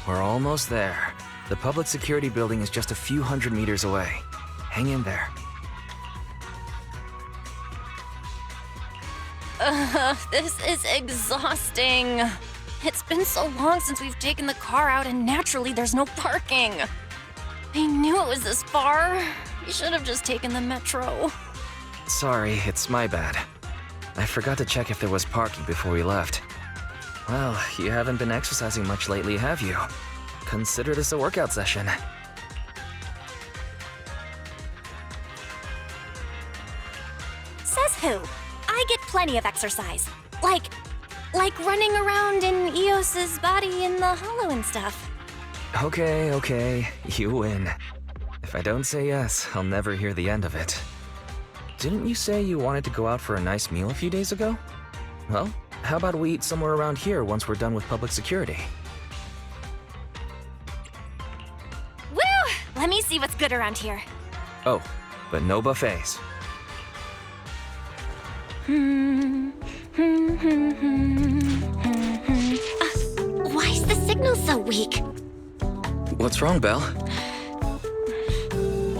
We're almost there. The public security building is just a few hundred meters away. Hang in there. This is exhausting. It's been so long since we've taken the car out, and naturally there's no parking. I knew it was this far. You should have just taken the metro. Sorry, it's my bad. I forgot to check if there was parking before we left. Well, you haven't been exercising much lately, have you? Consider this a workout session. Says who? I get plenty of exercise. Like running around in Eos's body in the hollow and stuff. Okay, you win. If I don't say yes, I'll never hear the end of it. Didn't you say you wanted to go out for a nice meal a few days ago? Well, how about we eat somewhere around here once we're done with public security? Woo! Let me see what's good around here. Oh, but no buffets. Why is the signal so weak? What's wrong, Belle?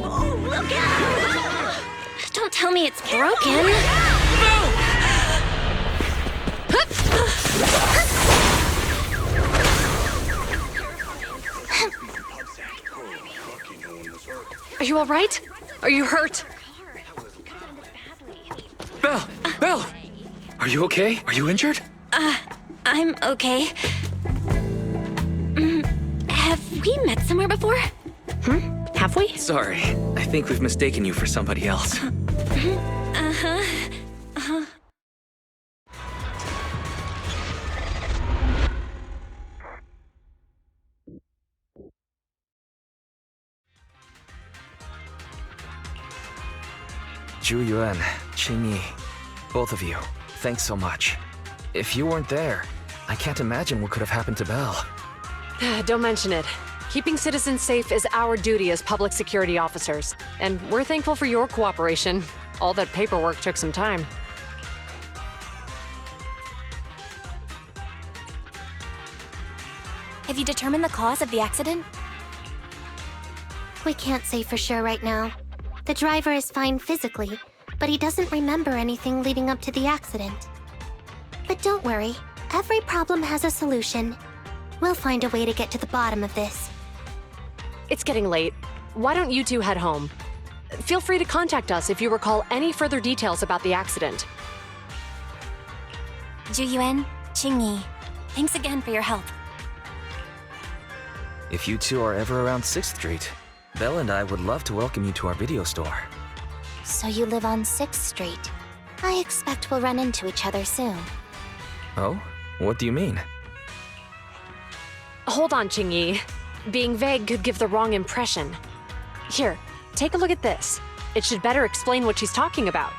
Oh, look out! Don't tell me it's broken. Are you all right? Are you hurt? Belle! Are you okay? Are you injured? I'm okay. Have we met somewhere before? Have we? Sorry, I think we've mistaken you for somebody else. Zhu Yuan, Qingyi, both of you, thanks so much. If you weren't there, I can't imagine what could have happened to Belle. Don't mention it. Keeping citizens safe is our duty as public security officers, and we're thankful for your cooperation. All that paperwork took some time. Have you determined the cause of the accident? We can't say for sure right now. The driver is fine physically, but he doesn't remember anything leading up to the accident. But don't worry, every problem has a solution. We'll find a way to get to the bottom of this. It's getting late. Why don't you two head home? Feel free to contact us if you recall any further details about the accident. Zhu Yuan, Qingyi, thanks again for your help. If you two are ever around 6th Street, Belle and I would love to welcome you to our video store. So you live on 6th Street. I expect we'll run into each other soon. Oh? What do you mean? Hold on, Qingyi. Being vague could give the wrong impression. Here, take a look at this. It should better explain what she's talking about.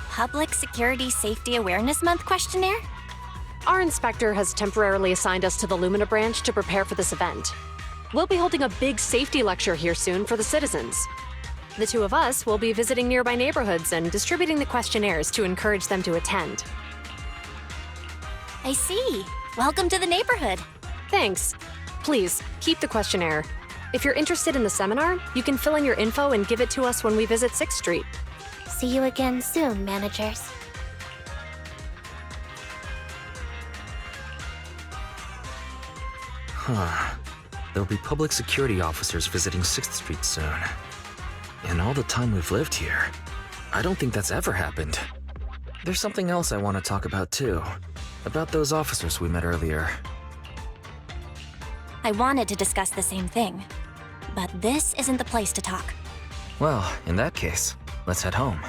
Public Security Safety Awareness Month questionnaire? Our inspector has temporarily assigned us to the Lumina branch to prepare for this event. We'll be holding a big safety lecture here soon for the citizens. The two of us will be visiting nearby neighborhoods and distributing the questionnaires to encourage them to attend. I see. Welcome to the neighborhood. Thanks. Please, keep the questionnaire. If you're interested in the seminar, you can fill in your info and give it to us when we visit 6th Street. See you again soon, managers. Huh. There'll be public security officers visiting 6th Street soon. In all the time we've lived here, I don't think that's ever happened. There's something else I want to talk about too. About those officers we met earlier. I wanted to discuss the same thing, but this isn't the place to talk. Well, in that case, let's head home.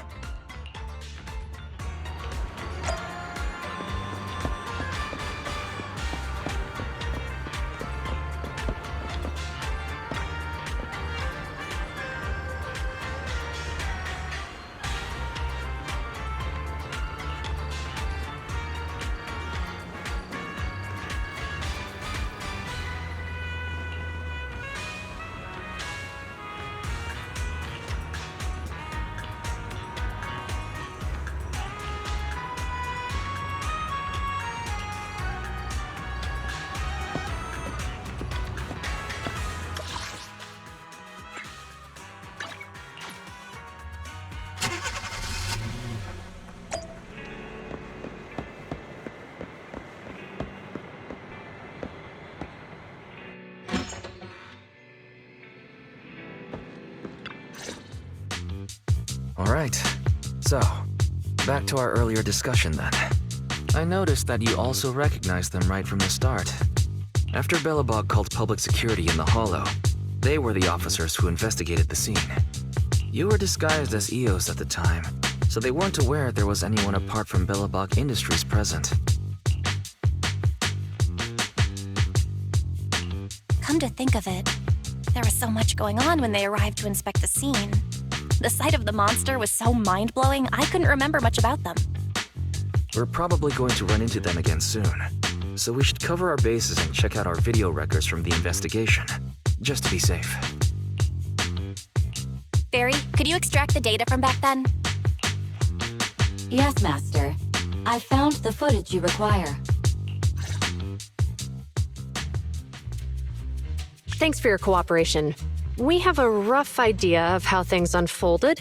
Alright, so, back to our earlier discussion then. I noticed that you also recognized them right from the start. After Belobog called public security in the Hollow, they were the officers who investigated the scene. You were disguised as EOS at the time, so they weren't aware there was anyone apart from Belobog Industries present. Come to think of it, there was so much going on when they arrived to inspect the scene. The sight of the monster was so mind-blowing, I couldn't remember much about them. We're probably going to run into them again soon, so we should cover our bases and check out our video records from the investigation, just to be safe. Barry, could you extract the data from back then? Yes, Master. I found the footage you require. Thanks for your cooperation. We have a rough idea of how things unfolded.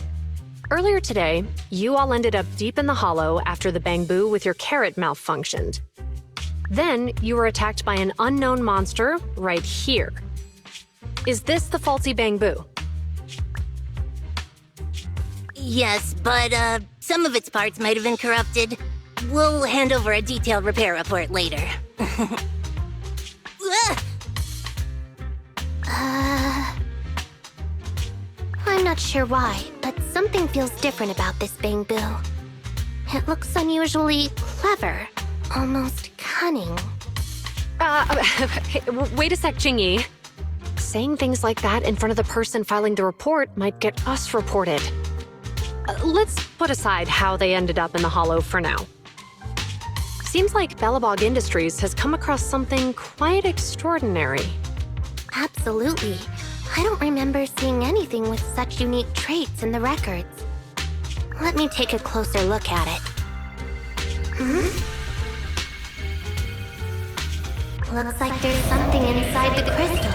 Earlier today, you all ended up deep in the Hollow after the bamboo with your carrot malfunctioned. Then, you were attacked by an unknown monster right here. Is this the faulty bamboo? Yes, but some of its parts might have been corrupted. We'll hand over a detailed repair report later. I'm not sure why, but something feels different about this bamboo. It looks unusually clever, almost cunning. Wait a sec, Jingyi. Saying things like that in front of the person filing the report might get us reported. Let's put aside how they ended up in the Hollow for now. Seems like Belobog Industries has come across something quite extraordinary. Absolutely. I don't remember seeing anything with such unique traits in the records. Let me take a closer look at it. Looks like there's something inside the crystal.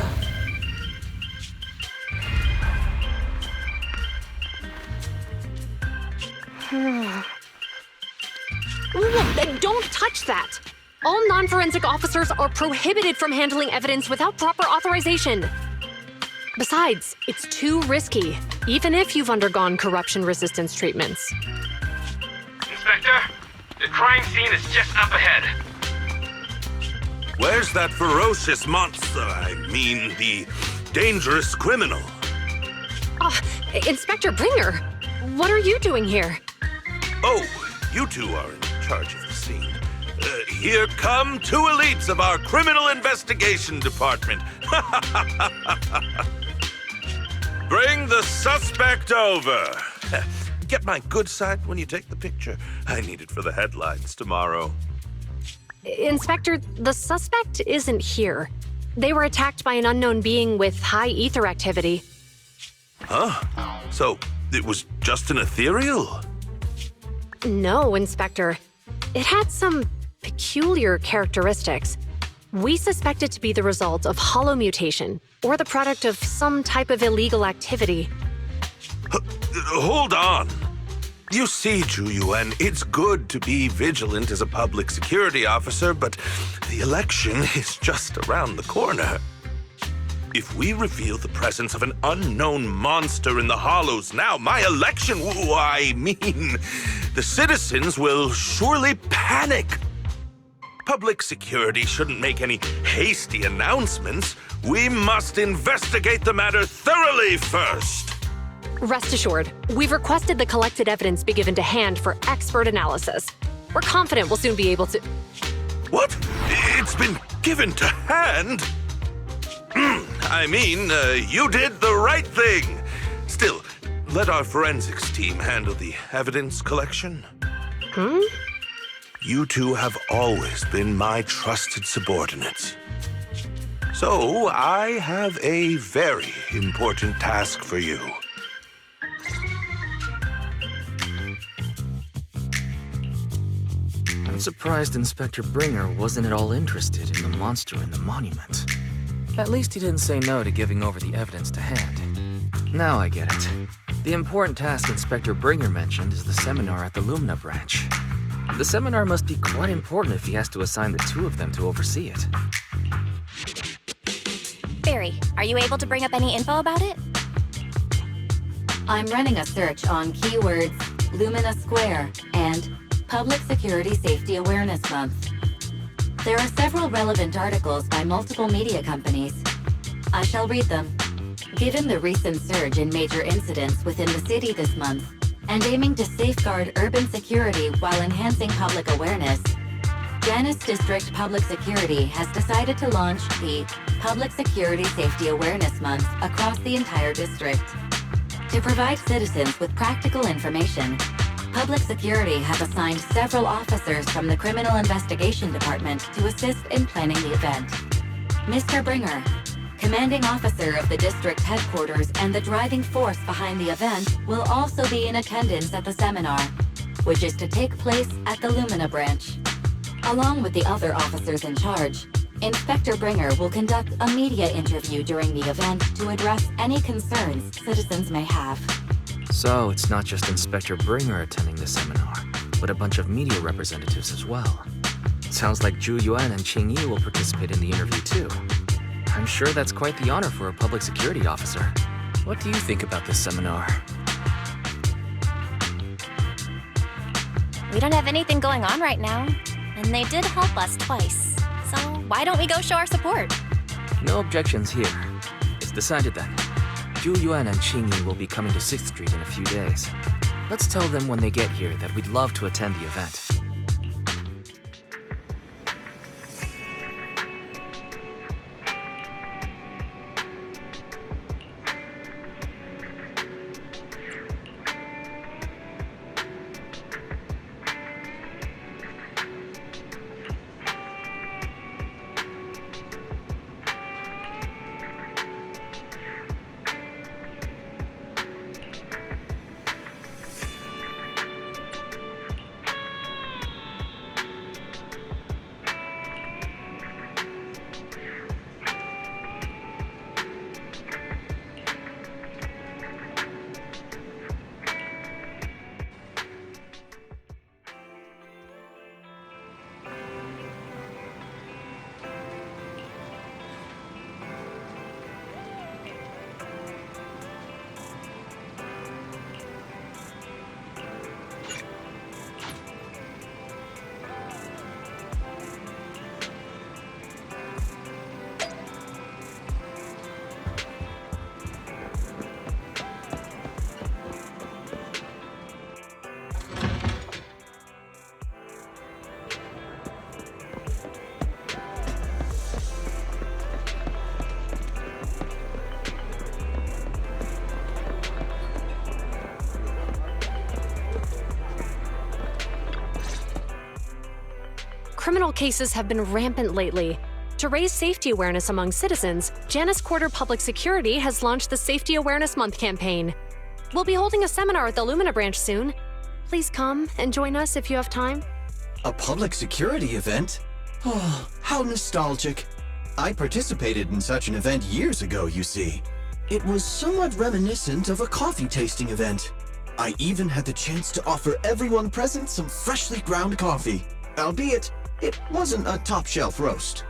Don't touch that! All non-forensic officers are prohibited from handling evidence without proper authorization. Besides, it's too risky, even if you've undergone corruption resistance treatments. Inspector, the crime scene is just up ahead. Where's that ferocious monster? I mean, the dangerous criminal. Inspector Bringer, what are you doing here? Oh, you two are in charge of the scene. Here come two elites of our criminal investigation department. Bring the suspect over. Get my good side when you take the picture. I need it for the headlines tomorrow. Inspector, the suspect isn't here. They were attacked by an unknown being with high ether activity. Huh? So, it was just an ethereal? No, Inspector. It had some peculiar characteristics. We suspect it to be the result of hollow mutation, or the product of some type of illegal activity. Hold on. You see, Zhu Yuan, it's good to be vigilant as a public security officer, but the election is just around the corner. If we reveal the presence of an unknown monster in the Hollows now, my election, the citizens will surely panic. Public security shouldn't make any hasty announcements. We must investigate the matter thoroughly first. Rest assured, we've requested the collected evidence be given to hand for expert analysis. We're confident we'll soon be able to— What? It's been given to hand? You did the right thing. Still, let our forensics team handle the evidence collection. You two have always been my trusted subordinates. So, I have a very important task for you. I'm surprised Inspector Bringer wasn't at all interested in the monster in the monument. At least he didn't say no to giving over the evidence to hand. Now I get it. The important task Inspector Bringer mentioned is the seminar at the Lumina branch. The seminar must be quite important if he has to assign the two of them to oversee it. Barry, are you able to bring up any info about it? I'm running a search on keywords Lumina Square and Public Security Safety Awareness Month. There are several relevant articles by multiple media companies. I shall read them. Given the recent surge in major incidents within the city this month, and aiming to safeguard urban security while enhancing public awareness, Janus District Public Security has decided to launch the Public Security Safety Awareness Month across the entire district. To provide citizens with practical information, Public Security has assigned several officers from the Criminal Investigation Department to assist in planning the event. Mr. Bringer, commanding officer of the district headquarters and the driving force behind the event, will also be in attendance at the seminar, which is to take place at the Lumina branch. Along with the other officers in charge, Inspector Bringer will conduct a media interview during the event to address any concerns citizens may have. So it's not just Inspector Bringer attending the seminar, but a bunch of media representatives as well. Sounds like Zhu Yuan and Qing Yi will participate in the interview too. I'm sure that's quite the honor for a public security officer. What do you think about this seminar? We don't have anything going on right now, and they did help us twice. So why don't we go show our support? No objections here. It's decided then. Zhu Yuan and Qing Yi will be coming to 6th Street in a few days. Let's tell them when they get here that we'd love to attend the event. Criminal cases have been rampant lately. To raise safety awareness among citizens, Janus Quarter Public Security has launched the Safety Awareness Month campaign. We'll be holding a seminar at the Lumina branch soon. Please come and join us if you have time. A public security event? Oh, how nostalgic. I participated in such an event years ago, you see. It was somewhat reminiscent of a coffee tasting event. I even had the chance to offer everyone present some freshly ground coffee, albeit it wasn't a top-shelf roast.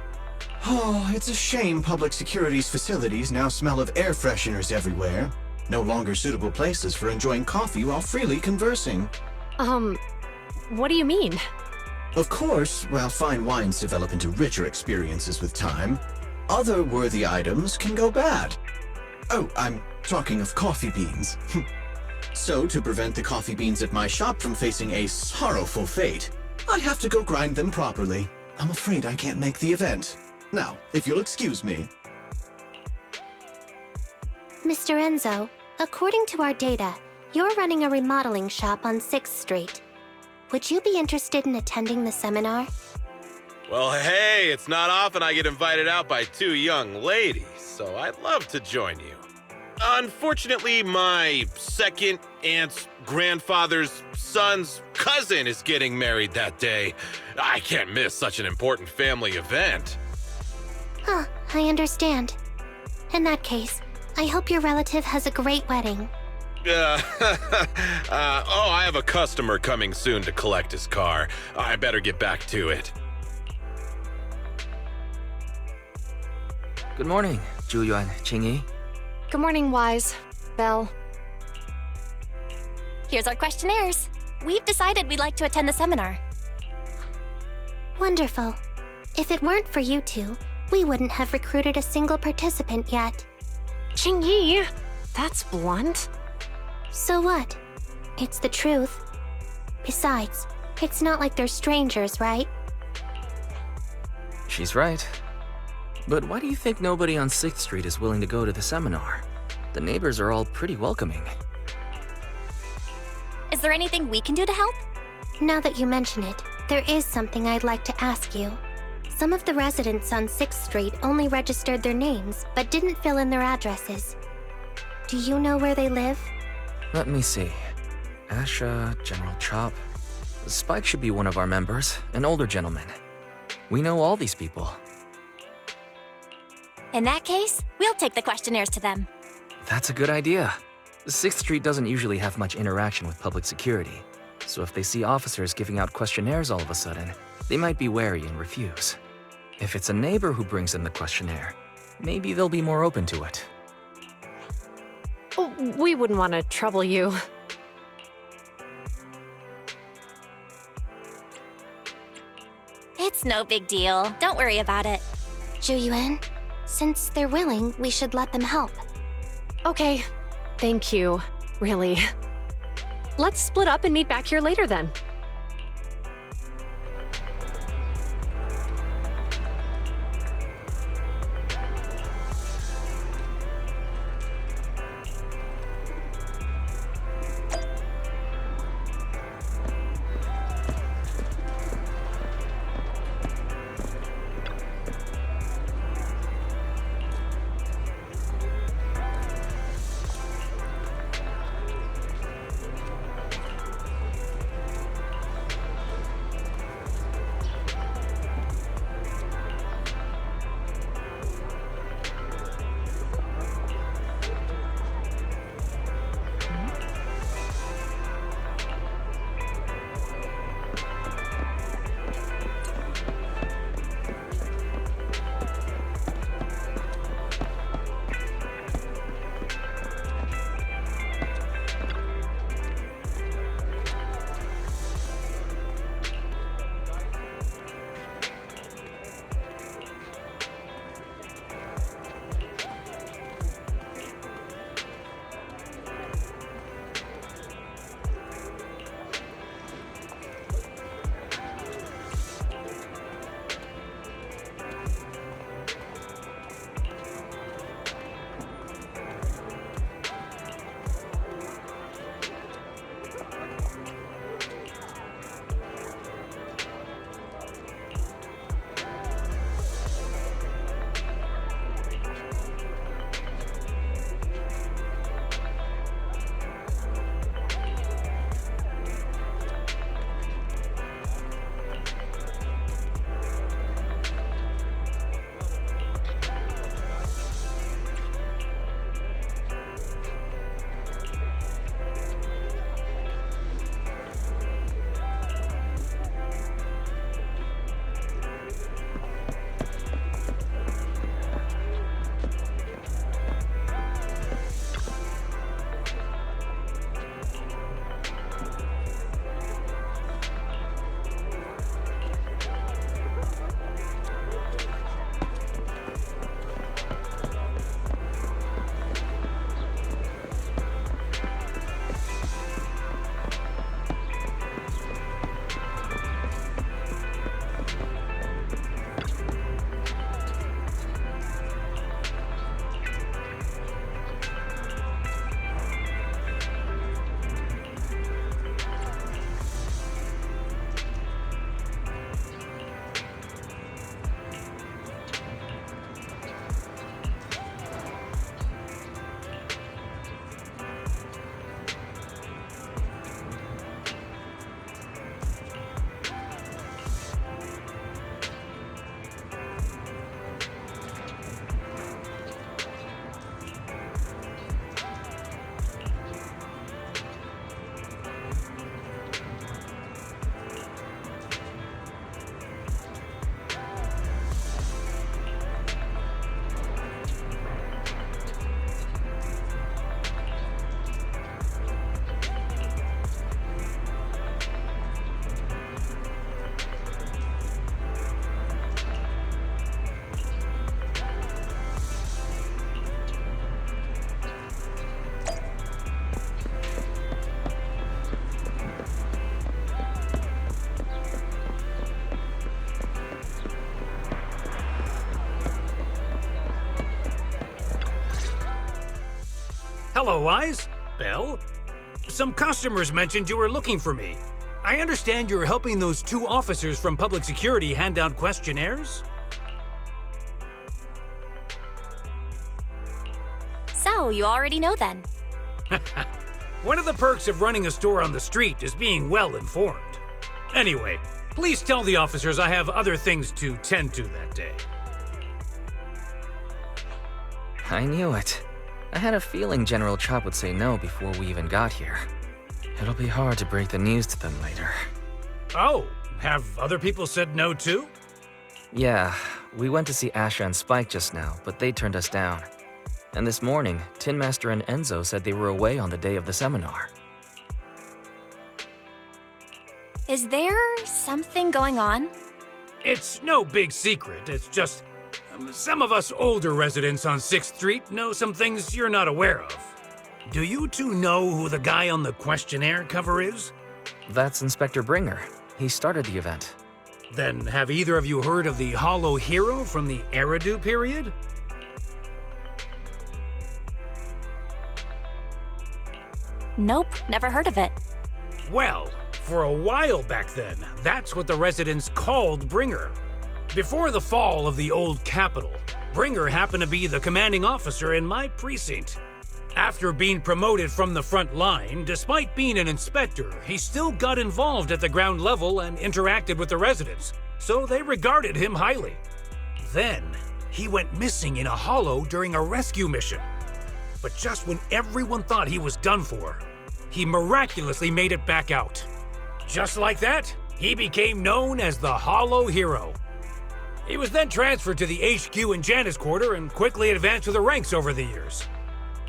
Oh, it's a shame public security's facilities now smell of air fresheners everywhere. No longer suitable places for enjoying coffee while freely conversing. What do you mean? Of course, while fine wines develop into richer experiences with time, other worthy items can go bad. Oh, I'm talking of coffee beans. So, to prevent the coffee beans at my shop from facing a sorrowful fate, I have to go grind them properly. I'm afraid I can't make the event. Now, if you'll excuse me. Mr. Enzo, according to our data, you're running a remodeling shop on 6th Street. Would you be interested in attending the seminar? Well, hey, it's not often I get invited out by two young ladies, so I'd love to join you. Unfortunately, my second aunt's grandfather's son's cousin is getting married that day. I can't miss such an important family event. Huh, I understand. In that case, I hope your relative has a great wedding. I have a customer coming soon to collect his car. I better get back to it. Good morning, Zhu Yuan, Qing Yi. Good morning, Wise. Belle. Here's our questionnaires. We've decided we'd like to attend the seminar. Wonderful. If it weren't for you two, we wouldn't have recruited a single participant yet. Qingyi, that's blunt. So what? It's the truth. Besides, it's not like they're strangers, right? She's right. But why do you think nobody on 6th Street is willing to go to the seminar? The neighbors are all pretty welcoming. Is there anything we can do to help? Now that you mention it, there is something I'd like to ask you. Some of the residents on 6th Street only registered their names, but didn't fill in their addresses. Do you know where they live? Let me see. Asha, General Chop. Spike should be one of our members, an older gentleman. We know all these people. In that case, we'll take the questionnaires to them. That's a good idea. 6th Street doesn't usually have much interaction with public security, so if they see officers giving out questionnaires all of a sudden, they might be wary and refuse. If it's a neighbor who brings in the questionnaire, maybe they'll be more open to it. Oh, we wouldn't want to trouble you. It's no big deal. Don't worry about it. Zhu Yuan, since they're willing, we should let them help. Okay, thank you, really. Let's split up and meet back here later then. Hello, Wise. Belle? Some customers mentioned you were looking for me. I understand you're helping those 2 officers from public security hand out questionnaires? So, you already know then. One of the perks of running a store on the street is being well informed. Anyway, please tell the officers I have other things to tend to that day. I knew it. I had a feeling General Chop would say no before we even got here. It'll be hard to break the news to them later. Oh, have other people said no too? Yeah, we went to see Asha and Spike just now, but they turned us down. And this morning, Tin Master and Enzo said they were away on the day of the seminar. Is there something going on? It's no big secret. It's just some of us older residents on 6th Street know some things you're not aware of. Do you 2 know who the guy on the questionnaire cover is? That's Inspector Bringer. He started the event. Then have either of you heard of the Hollow Hero from the Eridu period? Nope, never heard of it. Well, for a while back then, that's what the residents called Bringer. Before the fall of the old capital, Bringer happened to be the commanding officer in my precinct. After being promoted from the front line, despite being an inspector, he still got involved at the ground level and interacted with the residents, so they regarded him highly. Then, he went missing in a hollow during a rescue mission. But just when everyone thought he was done for, he miraculously made it back out. Just like that, he became known as the Hollow Hero. He was then transferred to the HQ in Janus Quarter and quickly advanced to the ranks over the years.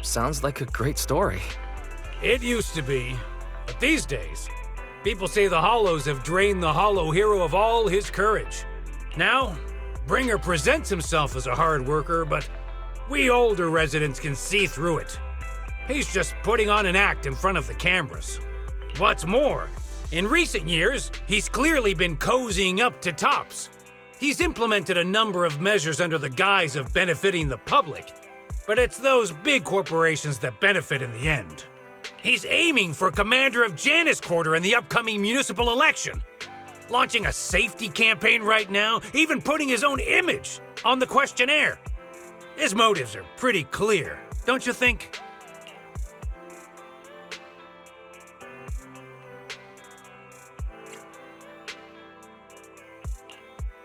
Sounds like a great story. It used to be, but these days, people say the Hollows have drained the Hollow Hero of all his courage. Now, Bringer presents himself as a hard worker, but we older residents can see through it. He's just putting on an act in front of the cameras. What's more, in recent years, he's clearly been cozying up to Tops. He's implemented a number of measures under the guise of benefiting the public, but it's those big corporations that benefit in the end. He's aiming for commander of Janus Quarter in the upcoming municipal election, launching a safety campaign right now, even putting his own image on the questionnaire. His motives are pretty clear, don't you think?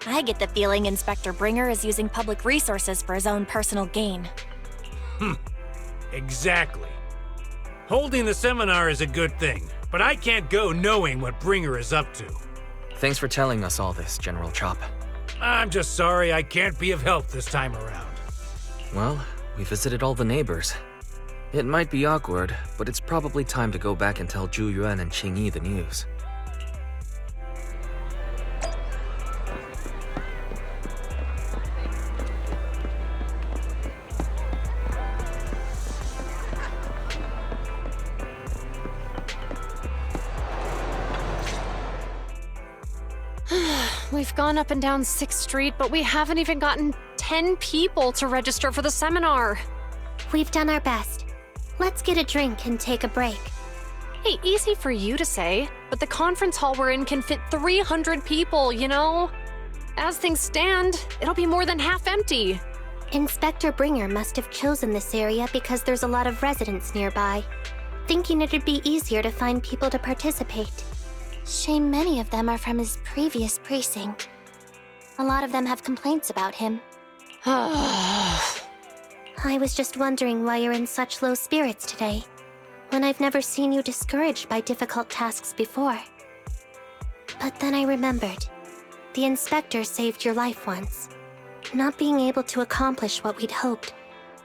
I get the feeling Inspector Bringer is using public resources for his own personal gain. Exactly. Holding the seminar is a good thing, but I can't go knowing what Bringer is up to. Thanks for telling us all this, General Chop. I'm just sorry I can't be of help this time around. Well, we visited all the neighbors. It might be awkward, but it's probably time to go back and tell Zhu Yuan and Qingyi the news. We've gone up and down 6th Street, but we haven't even gotten 10 people to register for the seminar. We've done our best. Let's get a drink and take a break. Hey, easy for you to say, but the conference hall we're in can fit 300 people, you know? As things stand, it'll be more than half empty. Inspector Bringer must have chosen this area because there's a lot of residents nearby, thinking it'd be easier to find people to participate. Shame many of them are from his previous precinct. A lot of them have complaints about him. I was just wondering why you're in such low spirits today, when I've never seen you discouraged by difficult tasks before. But then I remembered. The inspector saved your life once. Not being able to accomplish what we'd hoped,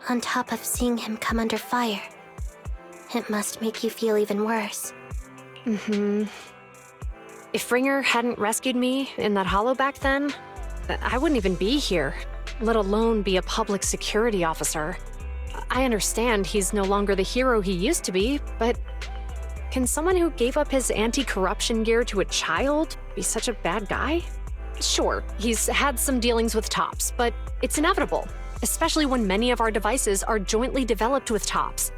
on top of seeing him come under fire. It must make you feel even worse. If Bringer hadn't rescued me in that hollow back then, I wouldn't even be here, let alone be a public security officer. I understand he's no longer the hero he used to be, but can someone who gave up his anti-corruption gear to a child be such a bad guy? Sure, he's had some dealings with Tops, but it's inevitable, especially when many of our devices are jointly developed with Tops.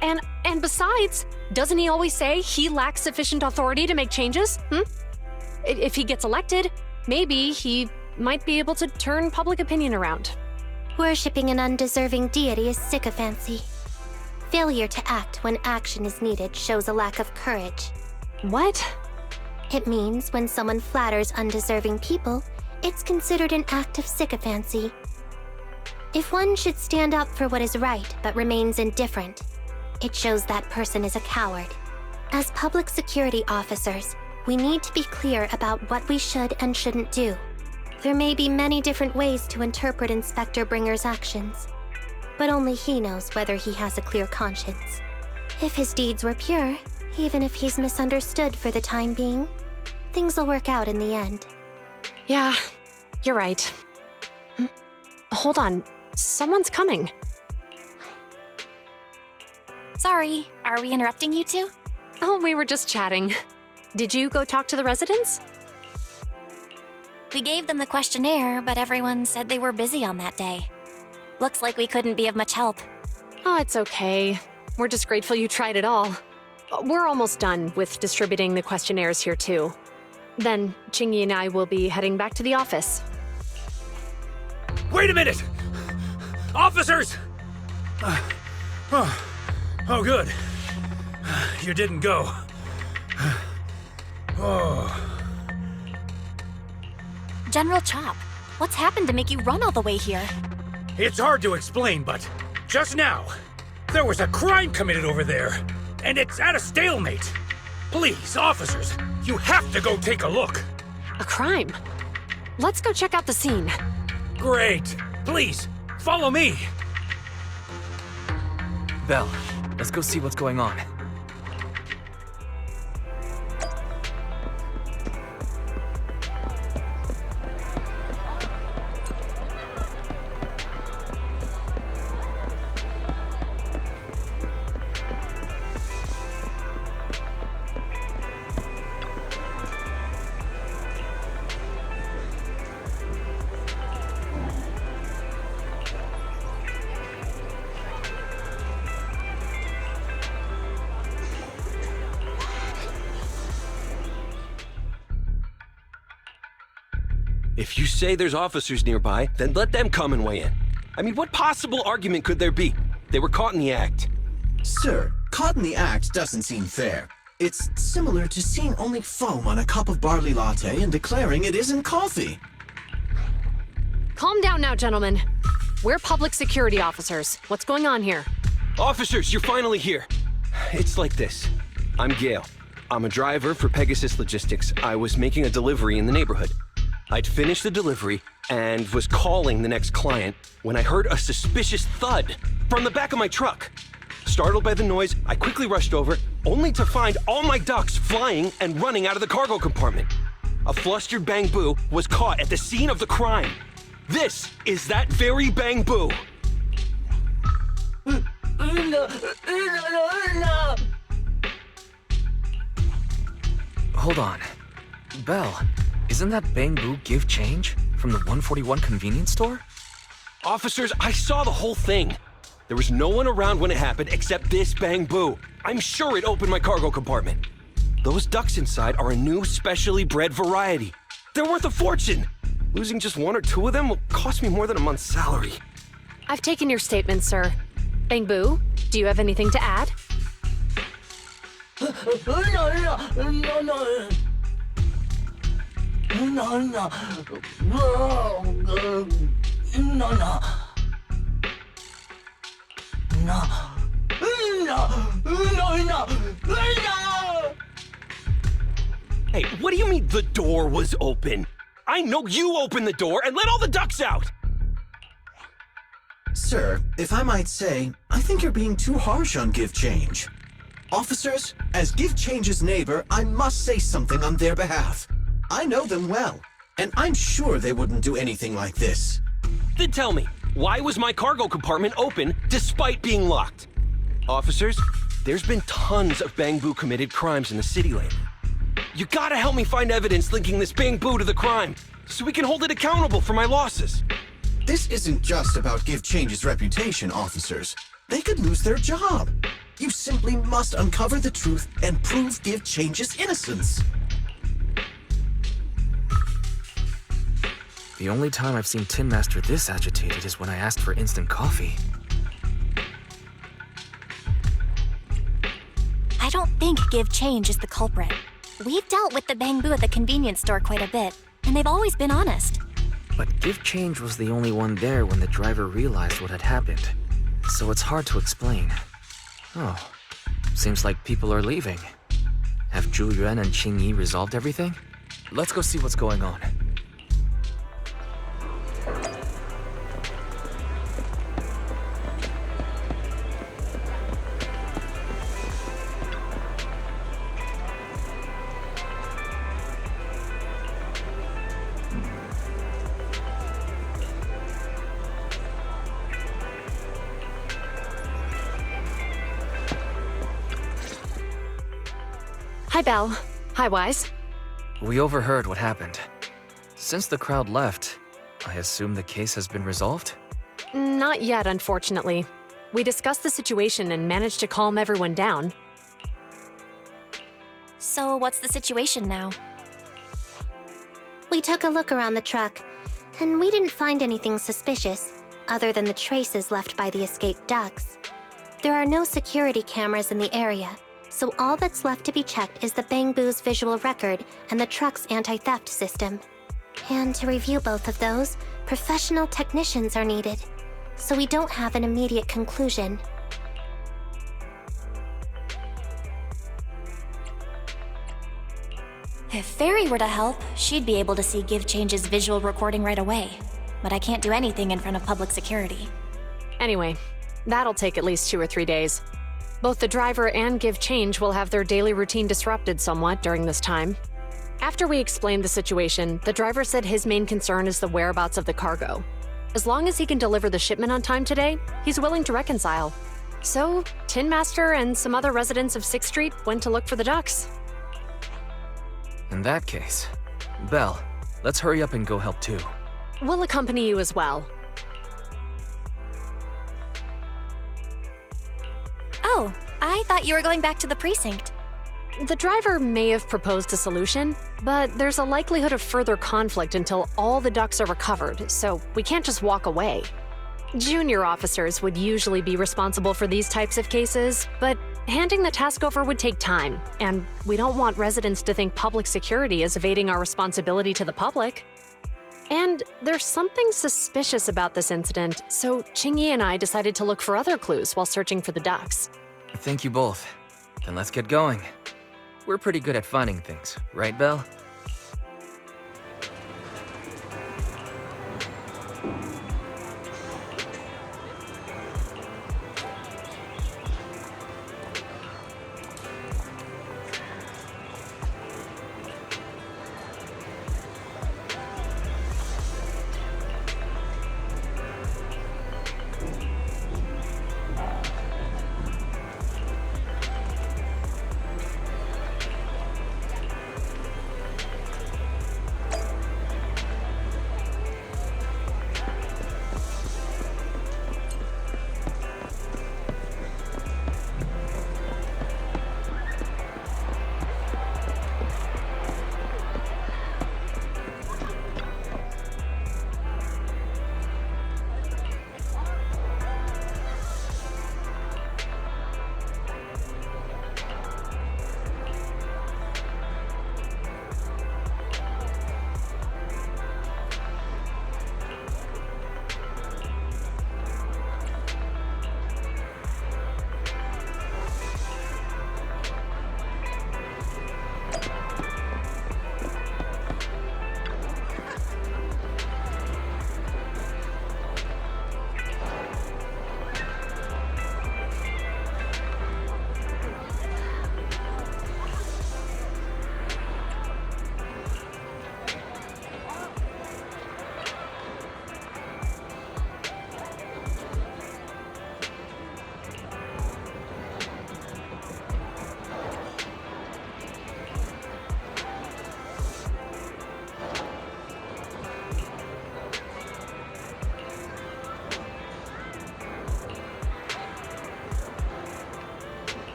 And besides, doesn't he always say he lacks sufficient authority to make changes? If he gets elected, maybe he might be able to turn public opinion around. Worshipping an undeserving deity is sycophancy. Failure to act when action is needed shows a lack of courage. What? It means when someone flatters undeserving people, it's considered an act of sycophancy. If one should stand up for what is right but remains indifferent, it shows that person is a coward. As public security officers, we need to be clear about what we should and shouldn't do. There may be many different ways to interpret Inspector Bringer's actions, but only he knows whether he has a clear conscience. If his deeds were pure, even if he's misunderstood for the time being, things will work out in the end. Yeah, you're right. Hold on, someone's coming. Sorry, are we interrupting you two? Oh, we were just chatting. Did you go talk to the residents? We gave them the questionnaire, but everyone said they were busy on that day. Looks like we couldn't be of much help. Oh, it's okay. We're just grateful you tried it all. We're almost done with distributing the questionnaires here, too. Then, Chingy and I will be heading back to the office. Wait a minute! Officers! Oh, good. You didn't go. Oh. General Chop, what's happened to make you run all the way here? It's hard to explain, but just now, there was a crime committed over there, and it's at a stalemate. Please, officers, you have to go take a look. A crime? Let's go check out the scene. Great. Please, follow me. Belle, let's go see what's going on. If you say there's officers nearby, then let them come and weigh in. I mean, what possible argument could there be? They were caught in the act. Sir, caught in the act doesn't seem fair. It's similar to seeing only foam on a cup of barley latte and declaring it isn't coffee. Calm down now, gentlemen. We're public security officers. What's going on here? Officers, you're finally here. It's like this. I'm Gale. I'm a driver for Pegasus Logistics. I was making a delivery in the neighborhood. I'd finished the delivery and was calling the next client when I heard a suspicious thud from the back of my truck. Startled by the noise, I quickly rushed over, only to find all my ducks flying and running out of the cargo compartment. A flustered Bang Boo was caught at the scene of the crime. This is that very Bang Boo. Hold on. Belle, isn't that Bang Boo give change from the 141 convenience store? Officers, I saw the whole thing. There was no one around when it happened except this Bang Boo. I'm sure it opened my cargo compartment. Those ducks inside are a new specially bred variety. They're worth a fortune. Losing just one or two of them will cost me more than a month's salary. I've taken your statement, sir. Bang Boo, do you have anything to add? Hey, what do you mean the door was open? I know you opened the door and let all the ducks out! Sir, if I might say, I think you're being too harsh on Give Change. Officers, as Give Change's neighbor, I must say something on their behalf. I know them well, and I'm sure they wouldn't do anything like this. Then tell me, why was my cargo compartment open despite being locked? Officers, there's been tons of Bang Boo committed crimes in the city lately. You gotta help me find evidence linking this Bang Boo to the crime, so we can hold it accountable for my losses. This isn't just about Give Change's reputation, officers. They could lose their job. You simply must uncover the truth and prove Give Change's innocence. The only time I've seen Tin Master this agitated is when I asked for instant coffee. I don't think Give Change is the culprit. We've dealt with the Bangbu at the convenience store quite a bit, and they've always been honest. But Give Change was the only one there when the driver realized what had happened. So it's hard to explain. Oh, seems like people are leaving. Have Zhu Yuan and Qingyi resolved everything? Let's go see what's going on. Hi, Belle. Hi, Wise. We overheard what happened. Since the crowd left, I assume the case has been resolved? Not yet, unfortunately. We discussed the situation and managed to calm everyone down. So what's the situation now? We took a look around the truck, and we didn't find anything suspicious, other than the traces left by the escaped ducks. There are no security cameras in the area, so all that's left to be checked is the Bangbu's visual record and the truck's anti-theft system. And to review both of those, professional technicians are needed, so we don't have an immediate conclusion. If Fairy were to help, she'd be able to see Give Change's visual recording right away. But I can't do anything in front of public security. Anyway, that'll take at least 2 or 3 days. Both the driver and Give Change will have their daily routine disrupted somewhat during this time. After we explained the situation, the driver said his main concern is the whereabouts of the cargo. As long as he can deliver the shipment on time today, he's willing to reconcile. So, Tin Master and some other residents of 6th Street went to look for the ducks. In that case, Belle, let's hurry up and go help too. We'll accompany you as well. Oh, I thought you were going back to the precinct. The driver may have proposed a solution, but there's a likelihood of further conflict until all the ducks are recovered, so we can't just walk away. Junior officers would usually be responsible for these types of cases, but handing the task over would take time, and we don't want residents to think public security is evading our responsibility to the public. And there's something suspicious about this incident, so Qingyi and I decided to look for other clues while searching for the ducks. Thank you both. Then let's get going. We're pretty good at finding things, right, Belle?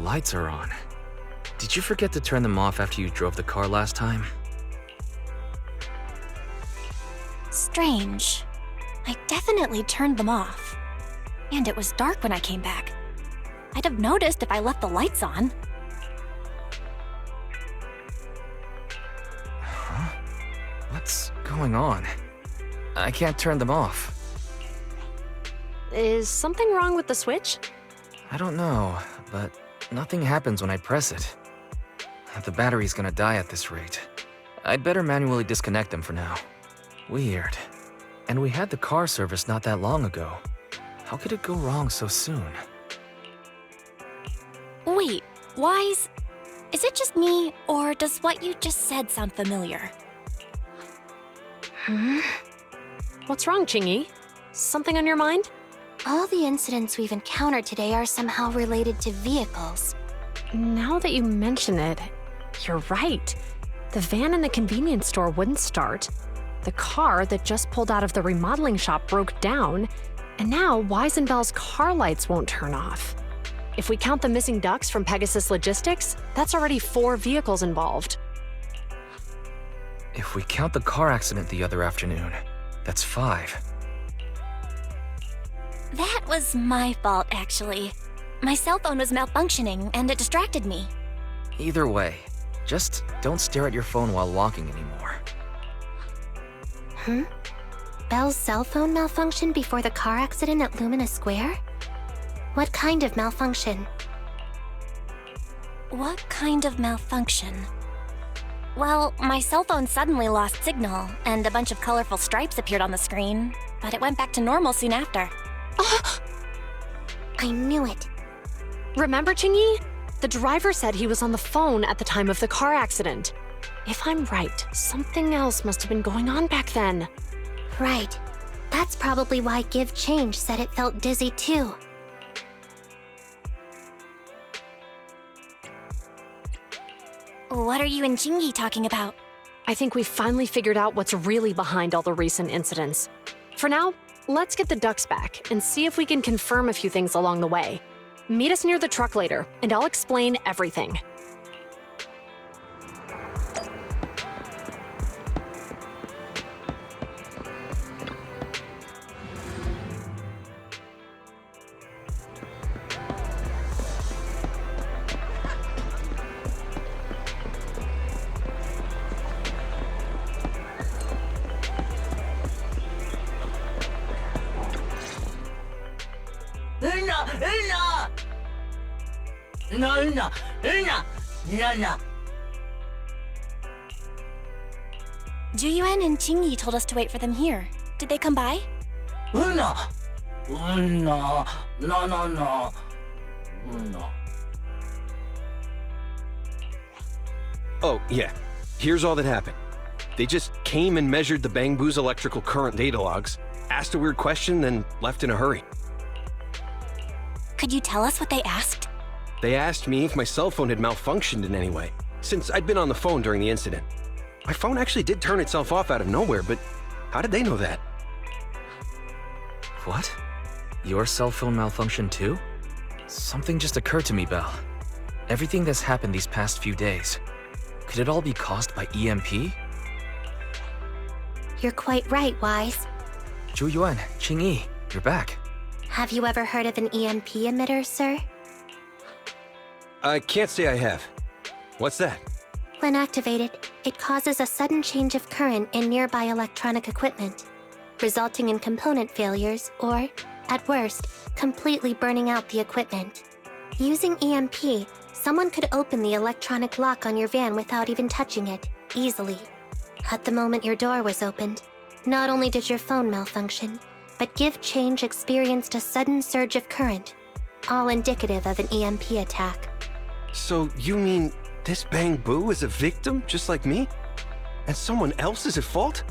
lights are on. Did you forget to turn them off after you drove the car last time? Strange. I definitely turned them off. And it was dark when I came back. I'd have noticed if I left the lights on. Huh? What's going on? I can't turn them off. Is something wrong with the switch? I don't know, but nothing happens when I press it. The battery's gonna die at this rate. I'd better manually disconnect them for now. Weird. And we had the car serviced not that long ago. How could it go wrong so soon? Wait, Wise? Is it just me, or does what you just said sound familiar? What's wrong, Qingyi? Something on your mind? All the incidents we've encountered today are somehow related to vehicles. Now that you mention it, you're right. The van in the convenience store wouldn't start. The car that just pulled out of the remodeling shop broke down. And now Wise and Bell's car lights won't turn off. If we count the missing ducks from Pegasus Logistics, that's already 4 vehicles involved. If we count the car accident the other afternoon, that's 5. That was my fault, actually. My cell phone was malfunctioning, and it distracted me. Either way, just don't stare at your phone while walking anymore. Bell's cell phone malfunctioned before the car accident at Lumina Square? What kind of malfunction? What kind of malfunction? Well, my cell phone suddenly lost signal, and a bunch of colorful stripes appeared on the screen, but it went back to normal soon after. I knew it. Remember, Qingyi? The driver said he was on the phone at the time of the car accident. If I'm right, something else must have been going on back then. Right. That's probably why Give Change said it felt dizzy too. What are you and Qingyi talking about? I think we finally figured out what's really behind all the recent incidents. For now, let's get the ducks back and see if we can confirm a few things along the way. Meet us near the truck later, and I'll explain everything. Zhu Yuan and Qingyi told us to wait for them here. Did they come by? Oh, yeah. Here's all that happened. They just came and measured the Bangbu's electrical current data logs, asked a weird question, then left in a hurry. Could you tell us what they asked? They asked me if my cell phone had malfunctioned in any way, since I'd been on the phone during the incident. My phone actually did turn itself off out of nowhere, but how did they know that? What? Your cell phone malfunctioned too? Something just occurred to me, Belle. Everything that's happened these past few days, could it all be caused by EMP? You're quite right, Wise. Zhu Yuan, Qingyi, you're back. Have you ever heard of an EMP emitter, sir? I can't say I have. What's that? When activated, it causes a sudden change of current in nearby electronic equipment, resulting in component failures or, at worst, completely burning out the equipment. Using EMP, someone could open the electronic lock on your van without even touching it, easily. At the moment your door was opened, not only did your phone malfunction, but Give Change experienced a sudden surge of current, all indicative of an EMP attack. So you mean this Bangbu is a victim just like me? And someone else is at fault?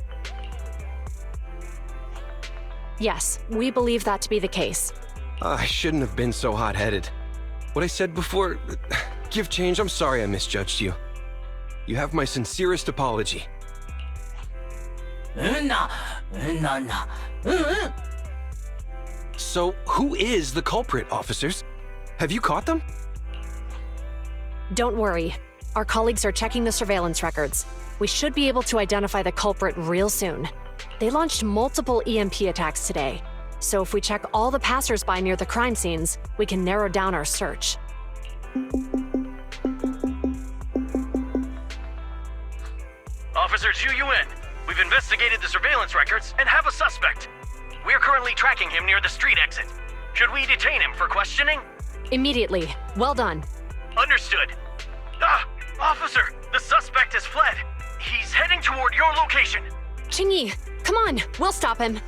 Yes, we believe that to be the case. I shouldn't have been so hot-headed. What I said before... Give Change, I'm sorry I misjudged you. You have my sincerest apology. So, who is the culprit, officers? Have you caught them? Don't worry. Our colleagues are checking the surveillance records. We should be able to identify the culprit real soon. They launched multiple EMP attacks today, so if we check all the passersby near the crime scenes, we can narrow down our search. Officer Zhu Yuan, we've investigated the surveillance records and have a suspect. We're currently tracking him near the street exit. Should we detain him for questioning? Immediately. Well done. Understood. Officer, the suspect has fled. He's heading toward your location. Qingyi, come on, we'll stop him.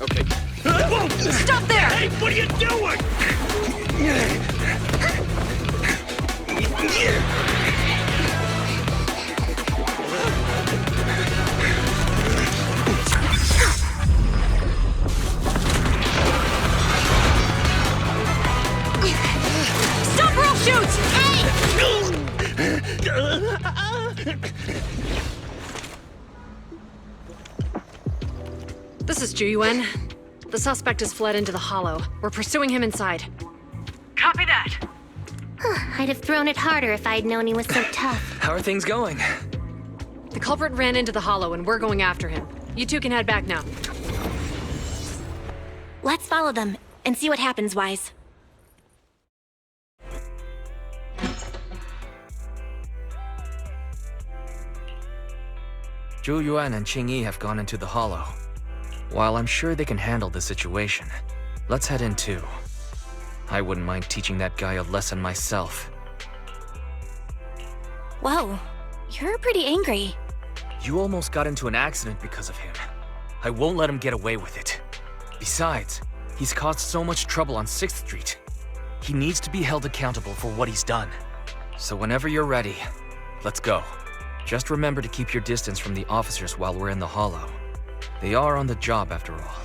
Okay. Stop there! Hey, what are you doing? Stop or I'll shoot! This is Zhu Yuan. The suspect has fled into the hollow. We're pursuing him inside. Copy that. I'd have thrown it harder if I'd known he was so tough. How are things going? The culprit ran into the hollow and we're going after him. You two can head back now. Let's follow them and see what happens, Wise. Zhu Yuan and Qingyi have gone into the hollow. While I'm sure they can handle the situation, let's head in too. I wouldn't mind teaching that guy a lesson myself. Whoa, you're pretty angry. You almost got into an accident because of him. I won't let him get away with it. Besides, he's caused so much trouble on 6th Street. He needs to be held accountable for what he's done. So whenever you're ready, let's go. Just remember to keep your distance from the officers while we're in the hollow. They are on the job after all.